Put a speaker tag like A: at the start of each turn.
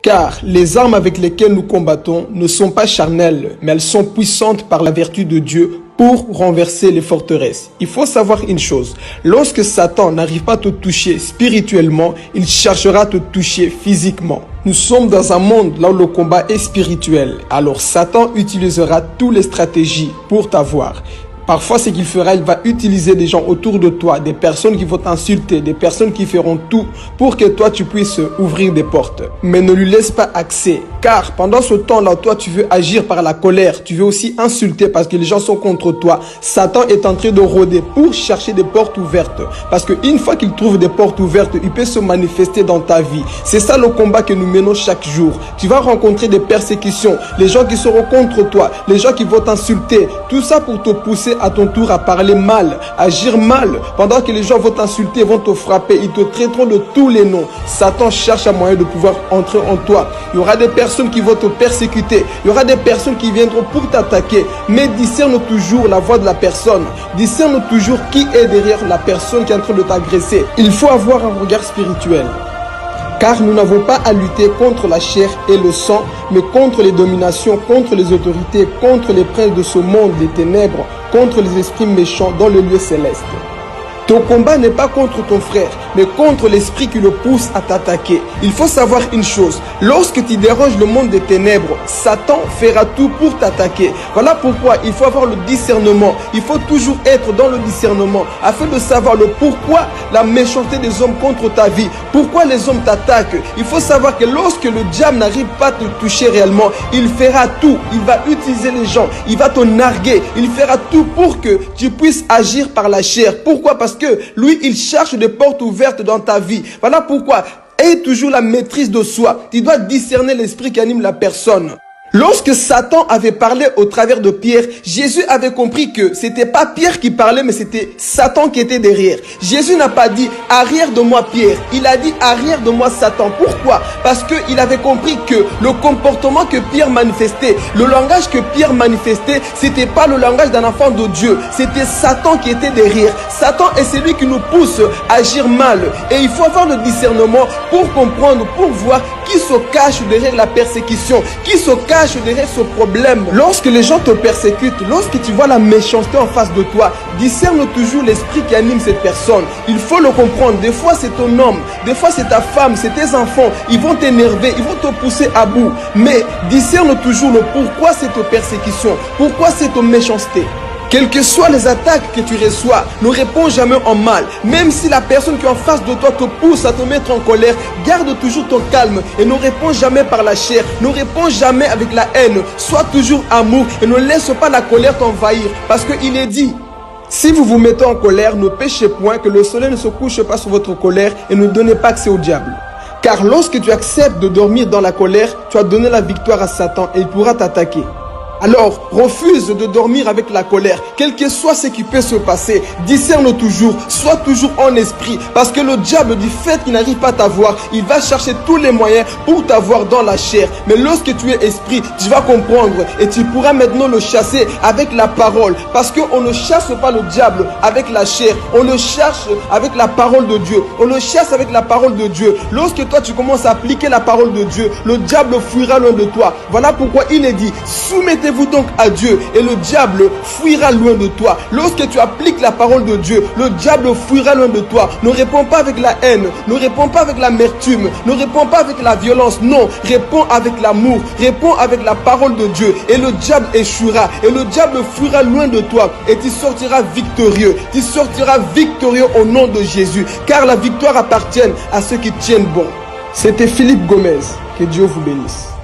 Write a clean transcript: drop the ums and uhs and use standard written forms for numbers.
A: Car les armes avec lesquelles nous combattons ne sont pas charnelles, mais elles sont puissantes par la vertu de Dieu pour renverser les forteresses. Il faut savoir une chose, lorsque Satan n'arrive pas à te toucher spirituellement, il cherchera à te toucher physiquement. Nous sommes dans un monde là où le combat est spirituel, alors Satan utilisera toutes les stratégies pour t'avoir. Parfois, ce qu'il fera, il va utiliser des gens autour de toi, des personnes qui vont t'insulter, des personnes qui feront tout pour que toi, tu puisses ouvrir des portes. Mais ne lui laisse pas accès, car pendant ce temps-là, toi, tu veux agir par la colère, tu veux aussi insulter parce que les gens sont contre toi. Satan est en train de rôder pour chercher des portes ouvertes, parce qu'une fois qu'il trouve des portes ouvertes, il peut se manifester dans ta vie. C'est ça le combat que nous menons chaque jour. Tu vas rencontrer des persécutions, les gens qui seront contre toi, les gens qui vont t'insulter, tout ça pour te pousser à ton tour à parler mal, agir mal, pendant que les gens vont t'insulter, vont te frapper, ils te traiteront de tous les noms. Satan cherche un moyen de pouvoir entrer en toi. Il y aura des personnes qui vont te persécuter, il y aura des personnes qui viendront pour t'attaquer, mais discerne toujours la voix de la personne, discerne toujours qui est derrière la personne qui est en train de t'agresser. Il faut avoir un regard spirituel. Car nous n'avons pas à lutter contre la chair et le sang, mais contre les dominations, contre les autorités, contre les princes de ce monde, les ténèbres, contre les esprits méchants dans le lieu céleste. Ton combat n'est pas contre ton frère, mais contre l'esprit qui le pousse à t'attaquer. Il faut savoir une chose, lorsque tu déranges le monde des ténèbres, Satan fera tout pour t'attaquer. Voilà pourquoi il faut avoir le discernement. Il faut toujours être dans le discernement, afin de savoir le pourquoi la méchanceté des hommes contre ta vie, pourquoi les hommes t'attaquent. Il faut savoir que lorsque le diable n'arrive pas à te toucher réellement, il fera tout. Il va utiliser les gens, il va te narguer, il fera tout pour que tu puisses agir par la chair. Pourquoi? Parce que lui, il cherche des portes ouvertes dans ta vie. Voilà pourquoi, aie toujours la maîtrise de soi. Tu dois discerner l'esprit qui anime la personne. Lorsque Satan avait parlé au travers de Pierre, Jésus avait compris que c'était pas Pierre qui parlait, mais c'était Satan qui était derrière. Jésus n'a pas dit « arrière de moi Pierre », il a dit « arrière de moi Satan ». Pourquoi? Parce qu'il avait compris que le comportement que Pierre manifestait, le langage que Pierre manifestait, c'était pas le langage d'un enfant de Dieu, c'était Satan qui était derrière. Satan est celui qui nous pousse à agir mal. Et il faut avoir le discernement pour comprendre, pour voir qui se cache derrière la persécution, qui se cache derrière ce problème. Lorsque les gens te persécutent, lorsque tu vois la méchanceté en face de toi, discerne toujours l'esprit qui anime cette personne. Il faut le comprendre. Des fois c'est ton homme, des fois c'est ta femme, c'est tes enfants. Ils vont t'énerver, ils vont te pousser à bout. Mais discerne toujours le pourquoi cette persécution, pourquoi cette méchanceté. Quelles que soient les attaques que tu reçois, ne réponds jamais en mal. Même si la personne qui est en face de toi te pousse à te mettre en colère, garde toujours ton calme et ne réponds jamais par la chair. Ne réponds jamais avec la haine. Sois toujours amour et ne laisse pas la colère t'envahir. Parce qu'il est dit, si vous vous mettez en colère, ne péchez point, que le soleil ne se couche pas sur votre colère et ne donnez pas accès au diable. Car lorsque tu acceptes de dormir dans la colère, tu as donné la victoire à Satan et il pourra t'attaquer. Alors, refuse de dormir avec la colère, quel que soit ce qui peut se passer, discerne toujours, sois toujours en esprit, parce que le diable, du fait qu'il n'arrive pas à t'avoir, il va chercher tous les moyens pour t'avoir dans la chair. Mais lorsque tu es esprit, tu vas comprendre et tu pourras maintenant le chasser avec la parole, parce qu'on ne chasse pas le diable avec la chair, on le cherche avec la parole de Dieu, on le chasse avec la parole de Dieu. Lorsque toi tu commences à appliquer la parole de Dieu, le diable fuira loin de toi. Voilà pourquoi il est dit, soumettez-vous donc à Dieu et le diable fuira loin de toi. Lorsque tu appliques la parole de Dieu, le diable fuira loin de toi. Ne réponds pas avec la haine, ne réponds pas avec l'amertume, ne réponds pas avec la violence. Non, réponds avec l'amour, réponds avec la parole de Dieu et le diable échouera et le diable fuira loin de toi et tu sortiras victorieux. Tu sortiras victorieux au nom de Jésus, car la victoire appartient à ceux qui tiennent bon. C'était Philippe Gomez. Que Dieu vous bénisse.